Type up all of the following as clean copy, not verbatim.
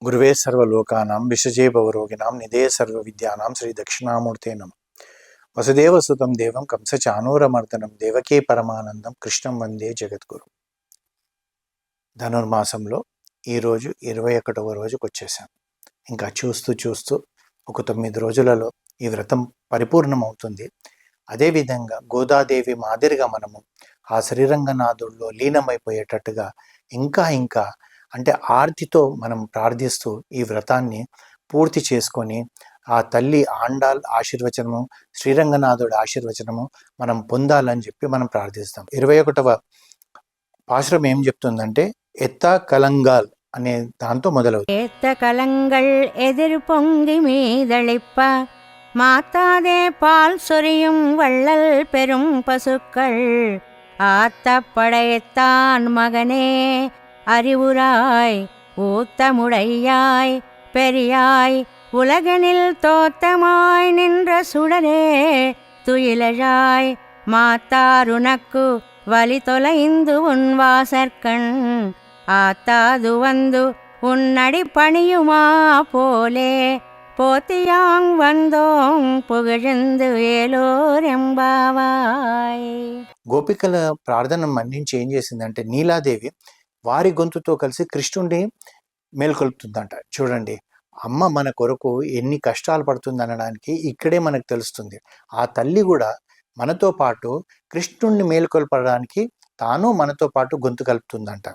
గురువే సర్వలోకానాం విషజే భవరోగిణాం నిధే సర్వవిద్యానాం శ్రీ దక్షిణామూర్తే నమః. వసుదేవసుతం దేవం కంసచానూరమర్దనం దేవకీ పరమానందం కృష్ణం వందే జగద్గురు. ధనుర్మాసంలో ఈరోజు 21వ రోజుకు వచ్చేసాం. ఇంకా చూస్తూ చూస్తూ ఒక 9 రోజులలో ఈ వ్రతం పరిపూర్ణమవుతుంది. అదేవిధంగా గోదాదేవి మాదిరిగా మనము ఆ శ్రీరంగనాథుల్లో లీనమైపోయేటట్టుగా ఇంకా అంటే ఆర్తితో మనం ప్రార్థిస్తూ ఈ వ్రతాన్ని పూర్తి చేసుకొని ఆ తల్లి ఆండాల్ ఆశీర్వచనము, శ్రీరంగనాథుడి ఆశీర్వచనము మనం పొందాలని చెప్పి మనం ప్రార్థిస్తాం. 21వ పాశురం ఏం చెప్తుందంటే ఎత్త కలంగాల్ అనే దాంతో మొదలవుతుంది. ஏத்த கலங்கள் எதிர் பொங்கி மீதளிப்ப மாத்தாதே பால் சொரியும் வள்ளல் பெரும் பசுக்கள் ஆத்த படைத்தான் மகனே அறிவுராய் ஊத்தமுடையாய் பெரியாய் உலகனில் தோத்தமாய் நின்ற சுடரே துயிலழாய் மாத்தாருனக்கு வலி தொலைந்து உன் வாசற்கண் ஆத்தாது வந்து உன்னடி பணியுமா போலே போத்தியாங் வந்தோம் புகழ்ந்து ఏలోరెంబావాయ్. గోపికల ప్రార్థన మన్నించి ఏం చేసిందంటే నీలాదేవి వారి గొంతుతో కలిసి కృష్ణుడిని మేల్కొల్పుతుందంట. చూడండి, అమ్మ మన కొరకు ఎన్ని కష్టాలు పడుతుంది అనడానికి ఇక్కడే మనకు తెలుస్తుంది. ఆ తల్లి కూడా మనతో పాటు కృష్ణుడిని మేల్కొల్పడానికి తాను మనతో పాటు గొంతు కలుపుతుందంట.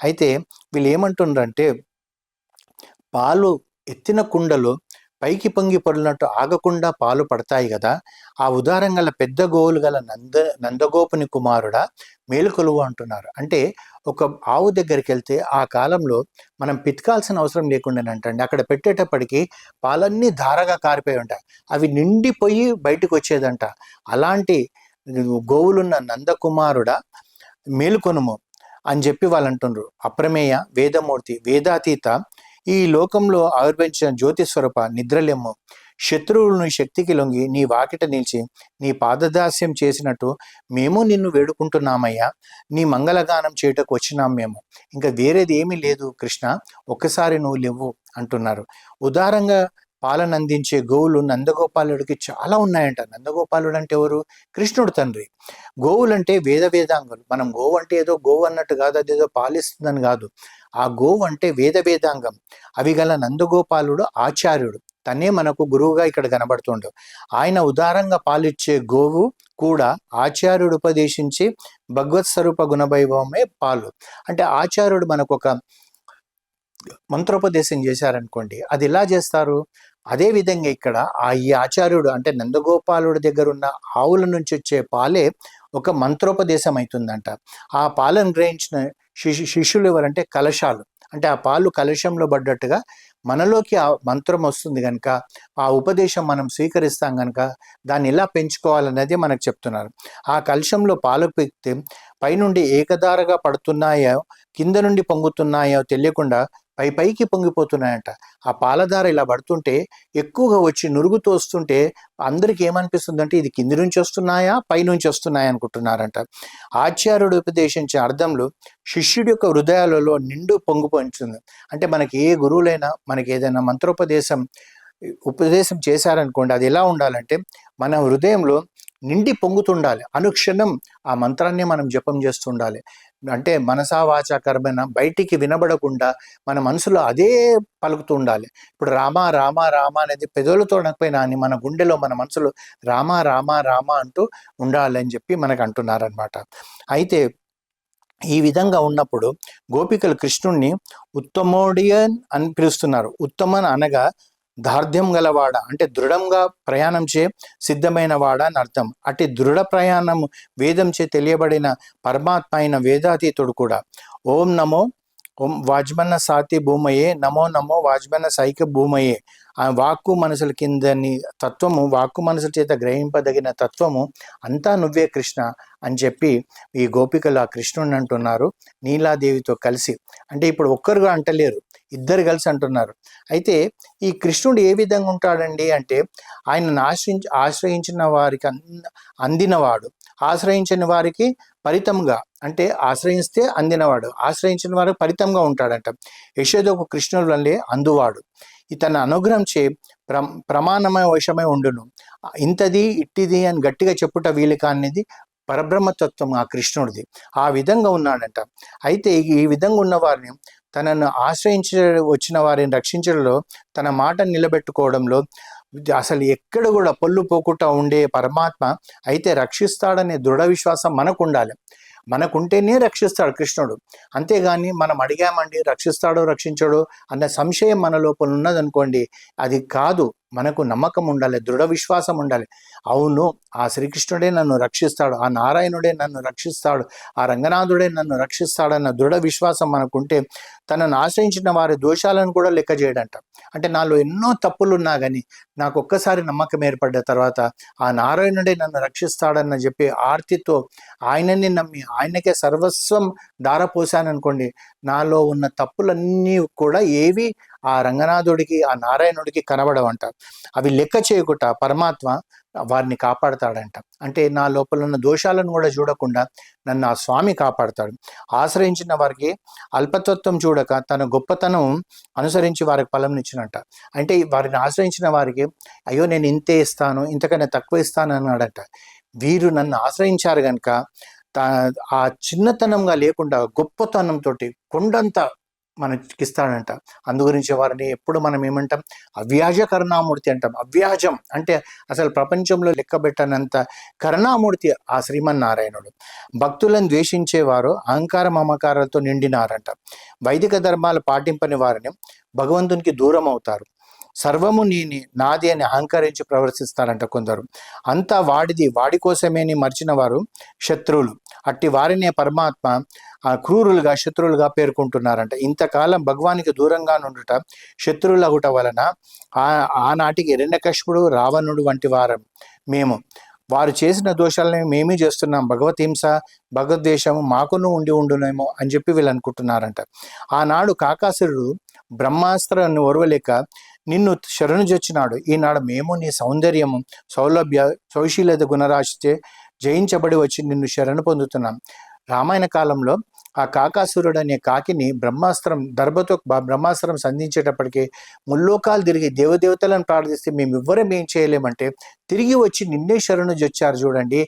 అయితే వీళ్ళు ఏమంటుండ్రంటే పాలు ఎత్తిన కుండలు పైకి పొంగి పొడినట్టు ఆగకుండా పాలు పడతాయి కదా, ఆ ఉదారం గల పెద్ద గోవులు గల నందగోపుని కుమారుడా మేలుకొలువు అంటున్నారు. అంటే ఒక ఆవు దగ్గరికి వెళ్తే ఆ కాలంలో మనం పితకాల్సిన అవసరం లేకుండానంటండి, అక్కడ పెట్టేటప్పటికి పాలన్నీ ధారగా కారిపోయి ఉంటాయి, అవి నిండిపోయి బయటకు వచ్చేదంట. అలాంటి గోవులున్న నందకుమారుడా మేలుకొనుము అని చెప్పి వాళ్ళు అంటున్నారు. అప్రమేయ వేదమూర్తి వేదాతీత ఈ లోకంలో ఆవిర్భవించిన జ్యోతిస్వరూప నిద్రలెమ్ము, శత్రువులను శక్తికి లొంగి నీ వాకిట నిలిచి నీ పాదదాస్యం చేసినట్టు మేము నిన్ను వేడుకుంటున్నామయ్యా, నీ మంగళగానం చేయటకు వచ్చినాం మేము, ఇంకా వేరేది ఏమీ లేదు కృష్ణ, ఒక్కసారి నువ్వు లేవు అంటున్నారు. ఉదారంగా పాలనందించే గోవులు నందగోపాలుడికి చాలా ఉన్నాయంట. నందగోపాలుడు అంటే ఎవరు? కృష్ణుడు తండ్రి. గోవులంటే వేదాంగులు. మనం గోవు అంటే ఏదో గోవు అన్నట్టు కాదు, అదేదో పాలిస్తుందని కాదు. ఆ గోవు అంటే వేదాంగం. అవి గల నందగోపాలుడు ఆచార్యుడు, తనే మనకు గురువుగా ఇక్కడ కనబడుతుండు. ఆయన ఉదారంగా పాలిచ్చే గోవు కూడా ఆచార్యుడు ఉపదేశించి భగవత్ స్వరూప గుణవైభవమే పాలు. అంటే ఆచార్యుడు మనకు ఒక మంత్రోపదేశం చేశారనుకోండి, అది ఎలా చేస్తారు? అదే విధంగా ఇక్కడ ఈ ఆచార్యుడు అంటే నందగోపాలుడి దగ్గర ఉన్న ఆవుల నుంచి వచ్చే పాలే ఒక మంత్రోపదేశం అవుతుందంట. ఆ పాలను గ్రహించిన శిష్యులు ఎవరంటే కలశాలు. అంటే ఆ పాలు కలశంలో పడ్డట్టుగా మనలోకి ఆ మంత్రం వస్తుంది కనుక, ఆ ఉపదేశం మనం స్వీకరిస్తాం కనుక దాన్ని ఎలా పెంచుకోవాలనేది మనకు చెప్తున్నారు. ఆ కలశంలో పాలు పెక్కితే పైనుండి ఏకధారగా పడుతున్నాయో కింద నుండి పొంగుతున్నాయో తెలియకుండా పైకి పొంగిపోతున్నాయంట. ఆ పాలధార ఇలా పడుతుంటే ఎక్కువగా వచ్చి నురుగుతూ వస్తుంటే అందరికి ఏమనిపిస్తుందంటే ఇది కింది నుంచి వస్తున్నాయా పైనుంచి వస్తున్నాయా అనుకుంటున్నారంట. ఆచార్యుడు ఉపదేశించే అర్థంలో శిష్యుడి యొక్క హృదయాలలో నిండు పొంగిపోయింది. అంటే మనకి ఏ గురువులైనా మనకి ఏదైనా ఉపదేశం చేశారనుకోండి, అది ఎలా ఉండాలంటే మన హృదయంలో నిండి పొంగుతుండాలి. అనుక్షణం ఆ మంత్రాన్ని మనం జపం చేస్తుండాలి. అంటే మనసా వాచా కర్మన బయటికి వినబడకుండా మన మనసులో అదే పలుకుతూ ఉండాలి. ఇప్పుడు రామ రామ రామ అనేది పెదవులతో అనకపోయినా అని మన గుండెలో మన మనసులో రామ రామ రామ అంటూ ఉండాలి అని చెప్పి మనకు అంటున్నారనమాట. అయితే ఈ విధంగా ఉన్నప్పుడు గోపికలు కృష్ణుణ్ణి ఉత్తమోడియన్ అని పిలుస్తున్నారు. ఉత్తమన్ అనగా దార్ఢ్యం గలవాడ, అంటే దృఢంగా ప్రయాణం చే సిద్ధమైన వాడ అని అర్థం. అటు దృఢ ప్రయాణం వేదం చే తెలియబడిన పరమాత్మ అయిన వేదాతీతుడు కూడా. ఓం వాజ్మన్న సాతి భూమయే నమో వాజ్మన్న సైక భూమయే. ఆ వాక్కు మనసుల కిందని తత్వము, వాక్కు మనసుల చేత గ్రహింపదగిన తత్వము అంతా నువ్వే కృష్ణ అని చెప్పి ఈ గోపికలు ఆ కృష్ణుడిని అంటున్నారు నీలాదేవితో కలిసి. అంటే ఇప్పుడు ఒక్కరుగా అంటలేరు, ఇద్దరు కలిసి అంటున్నారు. అయితే ఈ కృష్ణుడు ఏ విధంగా ఉంటాడండి అంటే ఆయనను ఆశ్రయించిన వారికి అందినవాడు, ఆశ్రయించని వారికి పరితంగా, అంటే ఆశ్రయిస్తే అందినవాడు, ఆశ్రయించిన వారికి పరితంగా ఉంటాడంట. యశోదకు కృష్ణుడు వల్లే అందువాడు, ఇతని అనుగ్రహం చే ప్రమాణమయ వశమై ఉండును. ఇంతది ఇట్టిది అని గట్టిగా చెప్పుట వీలు కానిది పరబ్రహ్మతత్వం ఆ కృష్ణుడిది. ఆ విధంగా ఉన్నాడంట. అయితే ఈ విధంగా ఉన్న వారిని, తనను ఆశ్రయించ వచ్చిన వారిని రక్షించడంలో, తన మాట నిలబెట్టుకోవడంలో అసలు ఎక్కడ కూడా పొల్లు పోకుండా ఉండే పరమాత్మ అయితే రక్షిస్తాడనే దృఢ విశ్వాసం మనకు ఉండాలి. మనకుంటేనే రక్షిస్తాడు కృష్ణుడు. అంతేగాని మనం అడిగామండి రక్షిస్తాడో రక్షించడో అన్న సంశయం మన లోపల ఉన్నదనుకోండి, అది కాదు. మనకు నమ్మకం ఉండాలి, దృఢ విశ్వాసం ఉండాలి. అవును, ఆ శ్రీకృష్ణుడే నన్ను రక్షిస్తాడు, ఆ నారాయణుడే నన్ను రక్షిస్తాడు, ఆ రంగనాథుడే నన్ను రక్షిస్తాడన్న దృఢ విశ్వాసం మనకుంటే, తనను ఆశ్రయించిన వారి దోషాలను కూడా లెక్క చేయడంట. అంటే నాలో ఎన్నో తప్పులు ఉన్నా కానీ నాకు ఒక్కసారి నమ్మకం ఏర్పడ్డ తర్వాత ఆ నారాయణుడే నన్ను రక్షిస్తాడన్న చెప్పి ఆర్తితో ఆయనని నమ్మి ఆయనకే సర్వస్వం ధారపోసాననుకోండి, నాలో ఉన్న తప్పులన్నీ కూడా ఏవి ఆ రంగనాథుడికి, ఆ నారాయణుడికి కనబడవంట. అవి లెక్క చేయకుండా పరమాత్మ వారిని కాపాడతాడంట. అంటే నా లోపల ఉన్న దోషాలను కూడా చూడకుండా నన్ను ఆ స్వామి కాపాడతాడు. ఆశ్రయించిన వారికి అల్పతత్వం చూడక తన గొప్పతనం అనుసరించి వారికి ఫలం ఇచ్చినట్ట. అంటే వారిని ఆశ్రయించిన వారికి అయ్యో నేను ఇంతే ఇస్తాను, ఇంతకన్నా తక్కువ ఇస్తాను అన్నాడట. వీరు నన్ను ఆశ్రయించారు కనుక ఆ చిన్నతనంగా లేకుండా గొప్పతనంతో కొండంత మనకిస్తాడంట. అందుగురించి వారిని ఎప్పుడు మనం ఏమంటాం, అవ్యాజ కరుణామూర్తి అంటాం. అవ్యాజం అంటే అసలు ప్రపంచంలో లెక్కబెట్టనంత కరుణామూర్తి ఆ శ్రీమన్నారాయణుడు. భక్తులను ద్వేషించేవారు అహంకార మమకారాలతో నిండినారంట. వైదిక ధర్మాలు పాటింపని వారిని భగవంతునికి దూరం అవుతారు. సర్వము నాది అని అహంకరించి ప్రవర్తిస్తారంట కొందరు. అంతా వాడిది, వాడి కోసమేని మర్చిన వారు శత్రువులు. అట్టి వారినే పరమాత్మ క్రూరులుగా, శత్రువులుగా పేర్కొంటున్నారంట. ఇంతకాలం భగవానికి దూరంగా నుండుట, శత్రువులు అగుట వలన ఆనాటికి హిరణ్యకశిపుడు, రావణుడు వంటి వారు మేము. వారు చేసిన దోషాలని మేమే చేస్తున్నాం. భగవద్హింస, భగవద్వేషము మాకును ఉండునేమో అని చెప్పి వీళ్ళు అనుకుంటున్నారంట. ఆనాడు కాకాసురుడు బ్రహ్మాస్త్రాన్ని ఓర్వలేక నిన్ను శరణు జొచ్చినాడు. ఈనాడు మేము నీ సౌందర్యము, సౌలభ్య, సౌశీలత గుణరాశిచే జయించబడి వచ్చి నిన్ను శరణు పొందుతున్నాం. రామాయణ కాలంలో ఆ కాకాసురుడు అనే కాకిని దర్భతో బ్రహ్మాస్త్రం సంధించేటప్పటికీ ముల్లోకాలు తిరిగి దేవదేవతలను ప్రార్థిస్తే మేము ఎవ్వరం ఏం చేయలేమంటే తిరిగి వచ్చి నిన్నే శరణు జొచ్చారు చూడండి.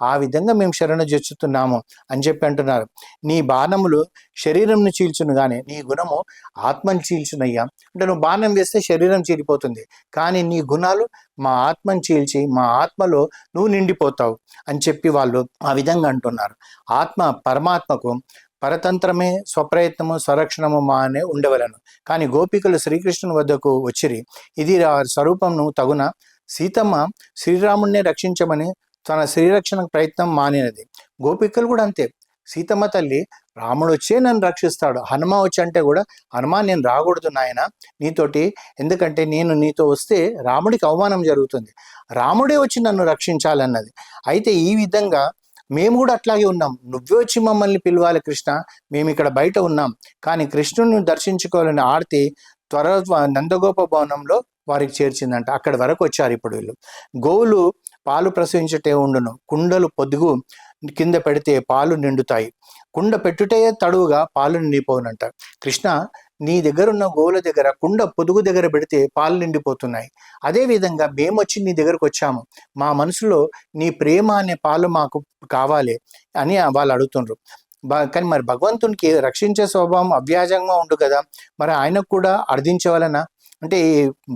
ఆ విధంగా మేము శరణు జొచ్చుతున్నాము అని చెప్పి అంటున్నారు. నీ బాణములు శరీరంను చీల్చును కానీ నీ గుణము ఆత్మను చీల్చునయ్యా. అంటే నువ్వు బాణం వేస్తే శరీరం చీలిపోతుంది, కానీ నీ గుణాలు మా ఆత్మను చీల్చి మా ఆత్మలో నువ్వు నిండిపోతావు అని చెప్పి వాళ్ళు ఆ విధంగా అంటున్నారు. పరమాత్మకు పరతంత్రమే స్వప్రయత్నము, స్వరక్షణము మా అనే ఉండవలను. కానీ గోపికలు శ్రీకృష్ణుని వద్దకు వచ్చిరి. ఇది స్వరూపంను తగున. సీతమ్మ శ్రీరాముడినే రక్షించమని తన శ్రీరక్షణ ప్రయత్నం మానినది. గోపికలు కూడా అంతే. సీతమ్మ తల్లి రాముడు వచ్చే నన్ను రక్షిస్తాడు, హనుమ వచ్చి అంటే కూడా హనుమ నేను రాకూడదు నాయన నీతోటి, ఎందుకంటే నేను నీతో వస్తే రాముడికి అవమానం జరుగుతుంది, రాముడే వచ్చి నన్ను రక్షించాలన్నది. అయితే ఈ విధంగా మేము కూడా అట్లాగే ఉన్నాం. నువ్వే వచ్చి మమ్మల్ని పిలవాలి కృష్ణ, మేము ఇక్కడ బయట ఉన్నాం. కానీ కృష్ణుని దర్శించుకోవాలని ఆర్తి నందగోప భవనంలో వారికి చేర్చిందంట. అక్కడి వరకు వచ్చారు ఇప్పుడు వీళ్ళు. గోవులు పాలు ప్రసవించటే ఉండును, కుండలు పొదుగు కింద పెడితే పాలు నిండుతాయి, కుండ పెట్టుటే తడువుగా పాలు నిండిపోనంట. కృష్ణ నీ దగ్గర ఉన్న గోవుల దగ్గర కుండ పొదుగు దగ్గర పెడితే పాలు నిండిపోతున్నాయి. అదేవిధంగా మేము వచ్చి నీ దగ్గరకు వచ్చాము, మా మనసులో నీ ప్రేమ అనే పాలు మాకు కావాలి అని వాళ్ళు అడుగుతుండ్రు. కానీ మరి భగవంతునికి రక్షించే స్వభావం అవ్యాజంగా ఉండు కదా, మరి ఆయనకు కూడా అర్థించవలన అంటే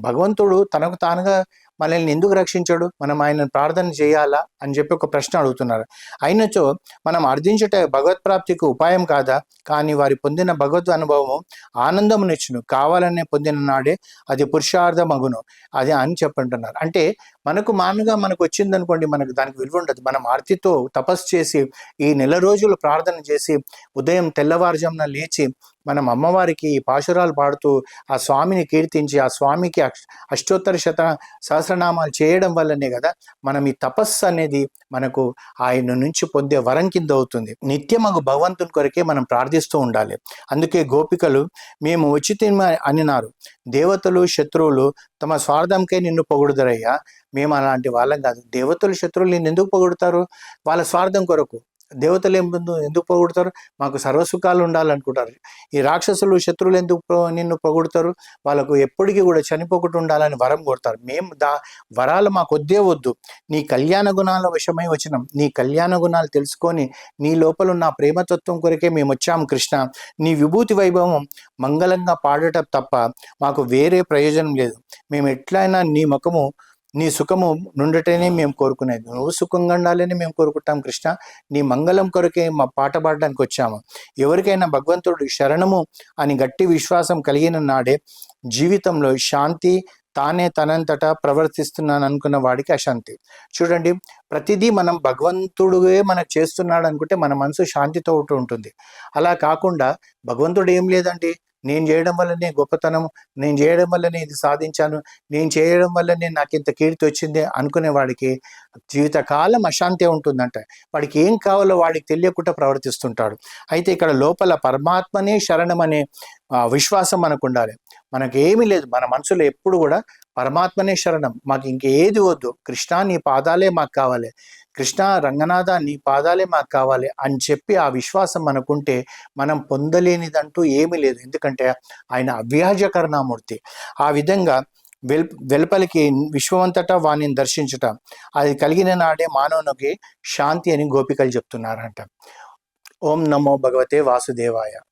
భగవంతుడు తనకు తానుగా మనల్ని ఎందుకు రక్షించాడు, మనం ఆయన ప్రార్థన చేయాలా అని చెప్పి ఒక ప్రశ్న అడుగుతున్నారు. అయినచో మనం అర్థించుట భగవత్ ప్రాప్తికి ఉపాయం కాదా, కానీ వారి పొందిన భగవద్ అనుభవము ఆనందమునిచ్చును, కావాలనే పొందిన నాడే అది పురుషార్థమగును అది అని చెప్పంటున్నారు. అంటే మనకు మనకు వచ్చిందనుకోండి, మనకు దానికి విలువ ఉండదు. మనం ఆర్తితో తపస్సు చేసి ఈ నెల రోజులు ప్రార్థన చేసి ఉదయం తెల్లవారుజామున లేచి మనం అమ్మవారికి ఈ పాశురాలు పాడుతూ ఆ స్వామిని కీర్తించి ఆ స్వామికి అష్టోత్తర సహస్రనామాలు చేయడం వల్లనే కదా మనం ఈ తపస్సు అనేది మనకు ఆయన నుంచి పొందే వరం కింద అవుతుంది. నిత్యమగు భగవంతుని కొరకే మనం ప్రార్థిస్తూ ఉండాలి. అందుకే గోపికలు మేము ఉచితం అనినారు. దేవతలు శత్రువులు తమ స్వార్థంకై నిన్ను పొగుడుదరయ్యా, మేము అలాంటి వాళ్ళం కాదు. దేవతలు శత్రువులు నిన్ను ఎందుకు పొగుడుతారు? వాళ్ళ స్వార్థం కొరకు. దేవతలు ఎందుకు పొగుడుతారు? మాకు సర్వసుఖాలు ఉండాలనుకుంటారు. ఈ రాక్షసులు శత్రువులు ఎందుకు నిన్ను పొగుడుతారు? వాళ్ళకు ఎప్పటికీ కూడా చనిపోకుండా ఉండాలని వరం కోరుతారు. మేము వరాలు మాకు వద్దే వద్దు, నీ కళ్యాణ గుణాల వశమై వచ్చినాం. నీ కళ్యాణ గుణాలు తెలుసుకొని నీ లోపల ఉన్న ప్రేమతత్వం కొరకే మేము వచ్చాము కృష్ణ. నీ విభూతి వైభవం మంగళంగా పాడటం తప్ప మాకు వేరే ప్రయోజనం లేదు. మేము ఎట్లయినా నీ ముఖము నీ సుఖము నుండటనే మేము కోరుకునేది. నువ్వు సుఖంగా ఉండాలని మేము కోరుకుంటాం కృష్ణ. నీ మంగళం కొరకే మా పాట పాడడానికి వచ్చాము. ఎవరికైనా భగవంతుడు శరణము అని గట్టి విశ్వాసం కలిగిన నాడే జీవితంలో శాంతి, తానే తనంతటా ప్రవర్తిస్తున్నాను అనుకున్న వాడికి అశాంతి. చూడండి, ప్రతిదీ మనం భగవంతుడే మనకు చేస్తున్నాడు అనుకుంటే మన మనసు శాంతితో ఉంటుంది. అలా కాకుండా భగవంతుడు ఏం లేదండి, నేను చేయడం వల్లనే గొప్పతనం, నేను చేయడం వల్లనే ఇది సాధించాను, నేను చేయడం వల్లనే నాకు ఇంత కీర్తి వచ్చింది అనుకునే వాడికి జీవితకాలం అశాంతి ఉంటుందంట. వాడికి ఏం కావాలో వాడికి తెలియకుండా ప్రవర్తిస్తుంటాడు. అయితే ఇక్కడ లోపల పరమాత్మనే శరణం అనే విశ్వాసం మనకు ఉండాలి. మనకేమీ లేదు, మన మనసులో ఎప్పుడు కూడా పరమాత్మనే శరణం, మాకు ఇంకేది వద్దు, కృష్ణ నీ పాదాలే మాకు కావాలి, కృష్ణ రంగనాథ నీ పాదాలే మాకు కావాలి అని చెప్పి ఆ విశ్వాసం మనకుంటే మనం పొందలేనిదంటూ ఏమీ లేదు. ఎందుకంటే ఆయన అవ్యాజ కరుణామూర్తి. ఆ విధంగా వెలుపలికి విశ్వమంతటా వాణిని దర్శించుట, అది కలిగిన నాడే మానవునికి శాంతి అని గోపికలు చెప్తున్నారంట. ఓం నమో భగవతే వాసుదేవాయ.